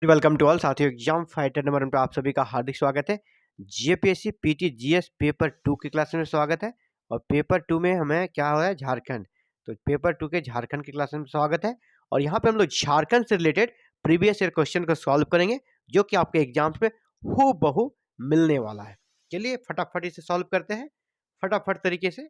Welcome to all साथियों, exam fighter number 1 पे आप सभी का हार्दिक स्वागत है। जेपीएससी पीटी जीएस पेपर 2 की क्लास में स्वागत है। और पेपर 2 में हमें क्या हो रहा है, झारखंड। तो पेपर 2 के झारखंड की क्लास में स्वागत है। और यहाँ पे हम लोग झारखंड से रिलेटेड प्रीवियस ईयर क्वेश्चन को सॉल्व करेंगे, जो कि आपके एग्जाम्स में हूबहू मिलने वाला है। चलिए फटाफट इसे सॉल्व करते हैं फटाफट तरीके से।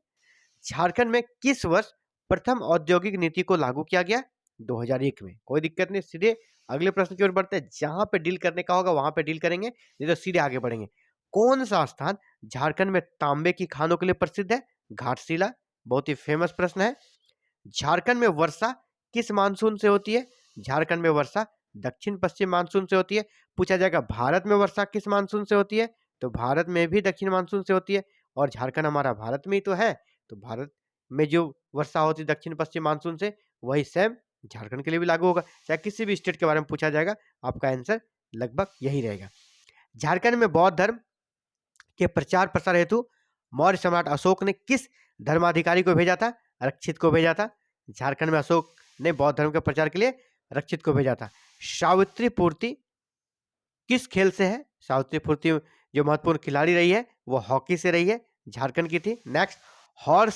झारखंड में किस वर्ष प्रथम औद्योगिक नीति को लागू किया गया? 2001 में। कोई दिक्कत नहीं, सीधे अगले प्रश्न की ओर बढ़ते हैं। जहां पे डील करने का होगा वहां पे डील करेंगे, नहीं तो सीधे आगे बढ़ेंगे। कौन सा स्थान झारखंड में तांबे की खानों के लिए प्रसिद्ध है? घाटशिला। बहुत ही फेमस प्रश्न है। झारखंड में वर्षा किस मानसून से होती है? झारखंड में वर्षा दक्षिण पश्चिम मानसून से होती है। पूछा जाएगा भारत में वर्षा किस मानसून से होती है? तो भारत में भी दक्षिण मानसून से होती है। और झारखंड हमारा भारत में ही तो है, तो भारत में जो वर्षा होती है दक्षिण पश्चिम मानसून से, वही सेम झारखंड के लिए भी लागू होगा। चाहे किसी भी स्टेट के बारे में पूछा जाएगा, आपका आंसर लगभग यही रहेगा। झारखंड में बौद्ध धर्म के प्रचार प्रसार हेतु मौर्य सम्राट अशोक ने किस धर्माधिकारी को भेजा था? रक्षित को भेजा था। झारखंड में अशोक ने बौद्ध धर्म के प्रचार के लिए रक्षित को भेजा था। सावित्री पूर्ति किस खेल से है? सावित्री पूर्ति जो महत्वपूर्ण खिलाड़ी रही है वो हॉकी से रही है, झारखंड की थी। नेक्स्ट, हौड़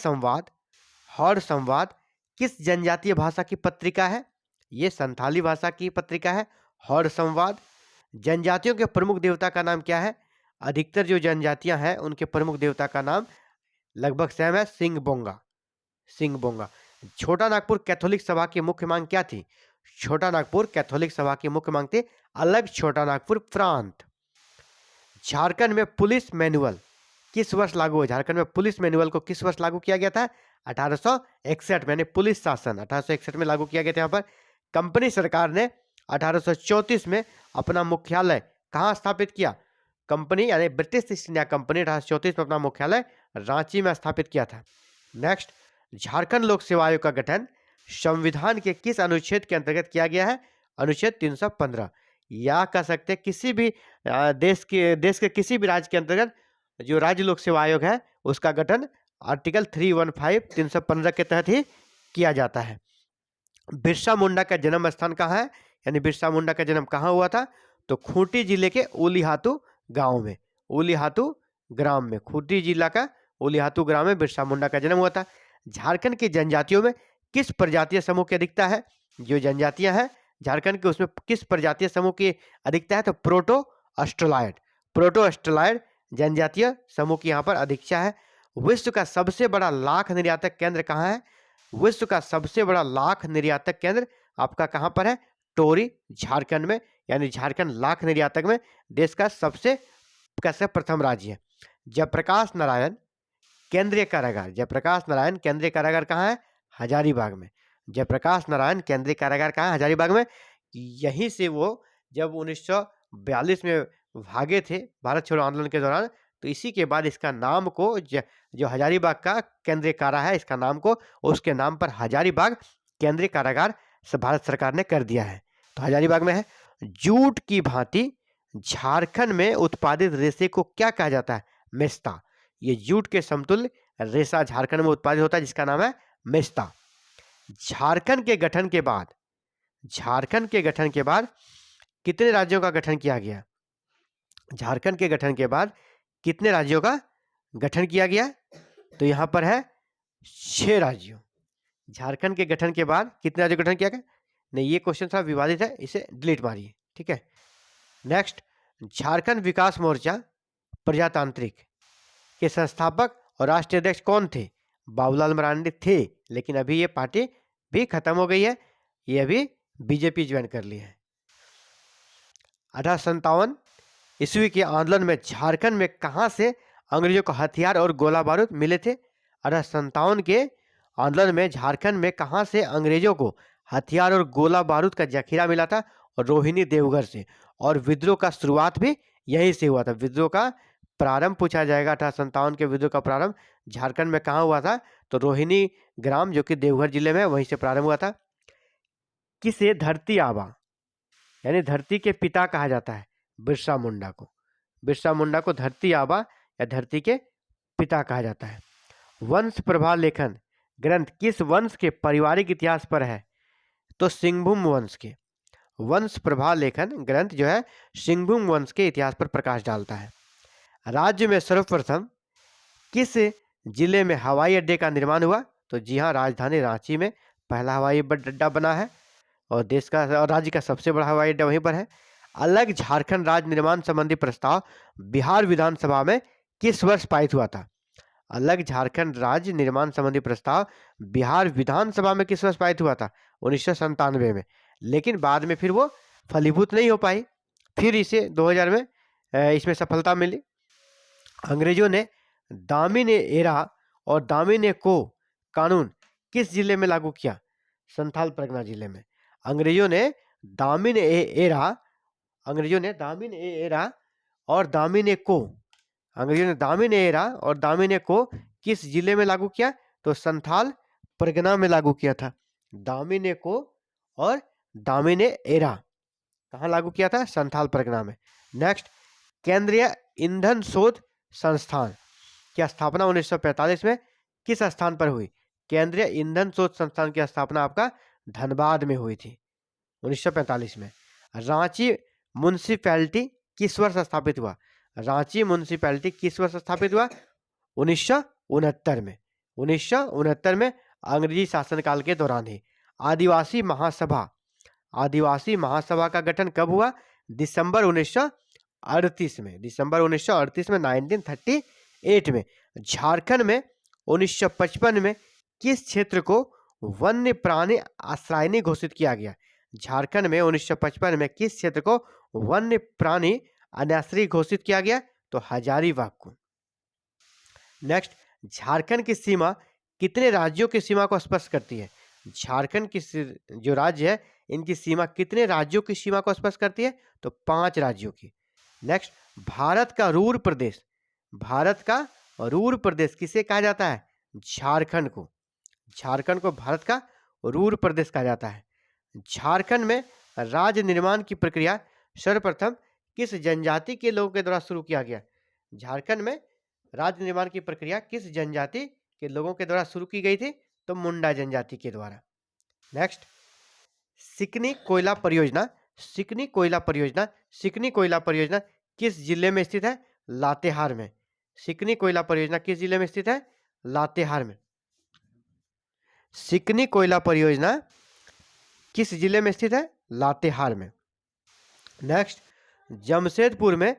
संवाद किस जनजातीय भाषा की पत्रिका है? ये संथाली भाषा की पत्रिका है, हौड़ संवाद। जनजातियों के प्रमुख देवता का नाम क्या है? अधिकतर जो जनजातियां हैं उनके प्रमुख देवता का नाम लगभग सेम है, सिंह बोंगा। छोटा नागपुर कैथोलिक सभा की मुख्य मांग क्या थी? छोटा नागपुर कैथोलिक सभा की मुख्य मांग थी अलग छोटा नागपुर प्रांत। झारखंड में पुलिस मैनुअल किस वर्ष लागू हुआ? झारखंड में पुलिस मैनुअल को किस वर्ष लागू किया गया था? 1861 में। पुलिस शासन 1861 में लागू किया गया था। यहाँ पर कंपनी सरकार ने 1834 में अपना मुख्यालय कहाँ स्थापित किया? कंपनी यानी ब्रिटिश ईस्ट इंडिया कंपनी 1834 में अपना मुख्यालय रांची में स्थापित किया था। नेक्स्ट, झारखंड लोक सेवा आयोग का गठन संविधान के किस अनुच्छेद के अंतर्गत किया गया है? अनुच्छेद 315। या कह सकते हैं किसी भी देश के किसी भी राज्य के अंतर्गत जो राज्य लोक सेवा आयोग है उसका गठन आर्टिकल 315 315 के तहत ही किया जाता है। बिरसा मुंडा का जन्म स्थान कहाँ है? यानी बिरसा मुंडा का जन्म कहाँ हुआ था? तो खूंटी जिले के उलीहातू गांव में, उलीहातू ग्राम में, खूंटी जिला का उलीहातू ग्राम में बिरसा मुंडा का जन्म हुआ था। झारखंड की जनजातियों में किस प्रजातीय समूह की अधिकता है? जो जनजातियां हैं झारखंड के उसमें किस प्रजातीय समूह की अधिकता है? तो प्रोटो ऑस्ट्रोलाइड जनजातीय समूह की यहाँ पर अधिकता है। विश्व का सबसे बड़ा लाख निर्यातक केंद्र कहाँ है? विश्व का सबसे बड़ा लाख निर्यातक केंद्र आपका कहाँ पर है? टोरी, झारखंड में। यानी झारखंड लाख निर्यातक में देश का सबसे कैसे प्रथम राज्य है। जयप्रकाश नारायण केंद्रीय कारागार कहाँ है? हजारीबाग में। जयप्रकाश नारायण केंद्रीय कारागार कहाँ है? हजारीबाग में। यहीं से वो जब 1942 में भागे थे भारत छोड़ो आंदोलन के दौरान, तो इसी के बाद इसका नाम को जो हजारीबाग का केंद्रीय कारा है, इसका नाम को उसके नाम पर हजारीबाग केंद्रीय कारागार भारत सरकार ने कर दिया है, तो हजारीबाग में है। जूट की भांति झारखंड में उत्पादित रेशे को क्या कहा जाता है? मेस्ता। ये जूट के समतुल्य रेशा झारखंड में उत्पादित होता है जिसका नाम है मेस्ता। झारखंड के गठन के बाद कितने राज्यों का गठन किया गया? झारखंड के गठन के बाद कितने राज्यों का गठन किया गया? तो यहां पर है 6 राज्यों। झारखंड के गठन के बाद कितने राज्यों का गठन किया गया? नहीं, ये क्वेश्चन थोड़ा विवादित है, इसे डिलीट मारिए, ठीक है। नेक्स्ट, झारखंड विकास मोर्चा प्रजातांत्रिक के संस्थापक और राष्ट्रीय अध्यक्ष कौन थे? बाबूलाल मरांडी थे, लेकिन अभी ये पार्टी भी खत्म हो गई है, ये अभी बीजेपी ज्वाइन कर ली है। 1857 ईस्वी के आंदोलन में झारखंड में कहां से अंग्रेजों को हथियार और गोला बारूद मिले थे? 1857 के आंदोलन में झारखंड में कहां से अंग्रेजों को हथियार और गोला बारूद का जखीरा मिला था? और रोहिणी देवघर से। और विद्रोह का शुरुआत भी यहीं से हुआ था। विद्रोह का प्रारंभ पूछा जाएगा, 1857 के विद्रोह का प्रारंभ झारखंड में कहाँ हुआ था? तो रोहिणी ग्राम जो कि देवघर जिले में, वहीं से प्रारंभ हुआ था। किसे धरती आबा यानी धरती के पिता कहा जाता है? बिरसा मुंडा को धरती आबा या धरती के पिता कहा जाता है। वंश प्रभा लेखन ग्रंथ किस वंश के पारिवारिक इतिहास पर है? तो सिंहभूम वंश के। वंश प्रभा लेखन ग्रंथ जो है सिंहभूम वंश के इतिहास पर प्रकाश डालता है। राज्य में सर्वप्रथम किस जिले में हवाई अड्डे का निर्माण हुआ? तो जी हाँ, राजधानी रांची में पहला हवाई अड्डा बना है और देश का और राज्य का सबसे बड़ा हवाई अड्डा वहीं पर है। अलग झारखंड राज्य निर्माण संबंधी प्रस्ताव बिहार विधानसभा में किस वर्ष पारित हुआ था? अलग झारखंड राज्य निर्माण संबंधी प्रस्ताव बिहार विधानसभा में किस वर्ष पारित हुआ था? 1997 में। लेकिन बाद में फिर वो फलीभूत नहीं हो पाई, फिर इसे 2000 में इसमें सफलता मिली। अंग्रेजों ने दामिन एरा और दामिन को कानून किस जिले में लागू किया? संथाल परगना जिले में। अंग्रेजों ने दामिन एरा अंग्रेजों ने दामिन एरा और दामिन को अंग्रेजों ने दामिन एरा और दामिन को किस जिले में लागू किया? तो संथाल परगना में लागू किया था। दामिन को और दामिन एरा कहाँ लागू किया था? संथाल परगना में। नेक्स्ट, केंद्रीय ईंधन शोध संस्थान की स्थापना 1945 में किस स्थान पर हुई? केंद्रीय ईंधन शोध संस्थान की स्थापना आपका धनबाद में हुई थी 1945 में। रांची म्युनिसिपैलिटी किस वर्ष स्थापित हुआ? रांची म्युनिसिपैलिटी किस वर्ष स्थापित हुआ? 1969 में। 1969 में अंग्रेजी शासनकाल के दौरान ही। आदिवासी महासभा का गठन कब हुआ? दिसंबर 1938 में। दिसंबर 1938 में, 1938 में। झारखंड में 1955 में किस क्षेत्र को वन्य प्राणी आश्रयनी घोषित किया गया? झारखंड में 1955 में किस क्षेत्र को वन्य प्राणी अनाश्रय घोषित किया गया? तो हजारीबाग को। नेक्स्ट, झारखंड की सीमा कितने राज्यों की सीमा को स्पर्श करती है? झारखंड की जो राज्य है, इनकी सीमा कितने राज्यों की सीमा को स्पर्श करती है? तो 5 राज्यों की। नेक्स्ट, भारत का रूर प्रदेश किसे कहा जाता है? झारखंड को। झारखंड को भारत का रूर प्रदेश कहा जाता है। झारखंड में राज्य निर्माण की प्रक्रिया सर्वप्रथम किस जनजाति के लोगों के द्वारा शुरू किया गया? झारखंड में राज्य निर्माण की प्रक्रिया किस जनजाति के लोगों के द्वारा शुरू की गई थी? तो मुंडा जनजाति के द्वारा। नेक्स्ट, सिकनी कोयला परियोजना किस जिले में स्थित है? लातेहार में। सिकनी कोयला परियोजना किस जिले में स्थित है? लातेहार में। सिकनी कोयला परियोजना किस जिले में स्थित है? लातेहार में। नेक्स्ट, जमशेदपुर में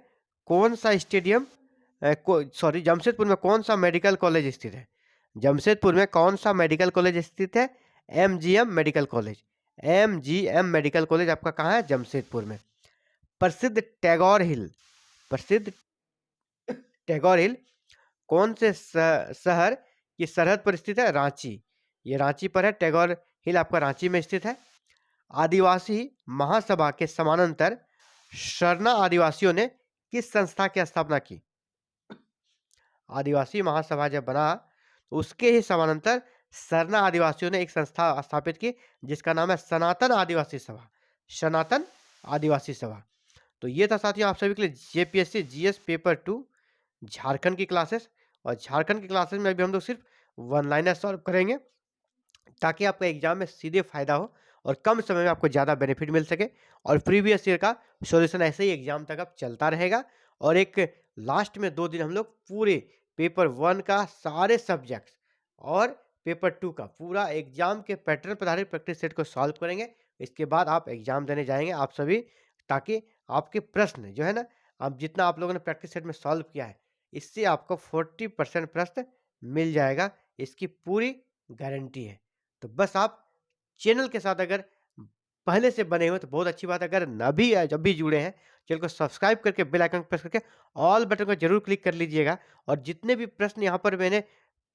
कौन सा मेडिकल कॉलेज स्थित है? जमशेदपुर में कौन सा मेडिकल कॉलेज स्थित है? MGM मेडिकल कॉलेज आपका कहाँ है? जमशेदपुर में। प्रसिद्ध टैगोर हिल कौन से शहर की सरहद पर स्थित है? रांची। ये रांची पर है। टैगोर हिल आपका रांची में स्थित है। आदिवासी महासभा के समानांतर शरणा आदिवासियों ने किस संस्था की स्थापना की? आदिवासी महासभा जब बना तो उसके ही समानांतर शरणा आदिवासियों ने एक संस्था स्थापित की जिसका नाम है सनातन आदिवासी सभा। तो ये था साथियों आप सभी के लिए JPSC GS पेपर 2 झारखंड की क्लासेस। और झारखंड की क्लासेस में अभी हम लोग सिर्फ वन लाइनर सॉल्व करेंगे ताकि आपका एग्जाम में सीधे फायदा हो और कम समय में आपको ज़्यादा बेनिफिट मिल सके। और प्रीवियस ईयर का सॉल्यूशन ऐसे ही एग्जाम तक अब चलता रहेगा। और एक लास्ट में 2 दिन हम लोग पूरे पेपर 1 का सारे सब्जेक्ट्स और पेपर 2 का पूरा एग्जाम के पैटर्न पर आधारित प्रैक्टिस सेट को सॉल्व करेंगे। इसके बाद आप एग्जाम देने जाएंगे आप सभी, ताकि आपके प्रश्न जो है ना, आप जितना आप लोगों ने प्रैक्टिस सेट में सॉल्व किया है इससे आपको 40% प्रश्न मिल जाएगा, इसकी पूरी गारंटी है। तो बस आप चैनल के साथ अगर पहले से बने हुए तो बहुत अच्छी बात है, अगर जब भी जुड़े हैं चैनल को सब्सक्राइब करके बेल आइकन प्रेस करके ऑल बटन को जरूर क्लिक कर लीजिएगा। और जितने भी प्रश्न यहाँ पर मैंने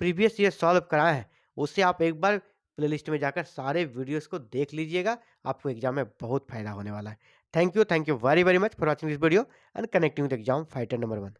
प्रीवियस ईयर सॉल्व कराए हैं उससे आप एक बार प्लेलिस्ट में जाकर सारे वीडियोस को देख लीजिएगा, आपको एग्जाम में बहुत फायदा होने वाला है। Thank you very very much for watching this video and connecting with exam fighter number 1।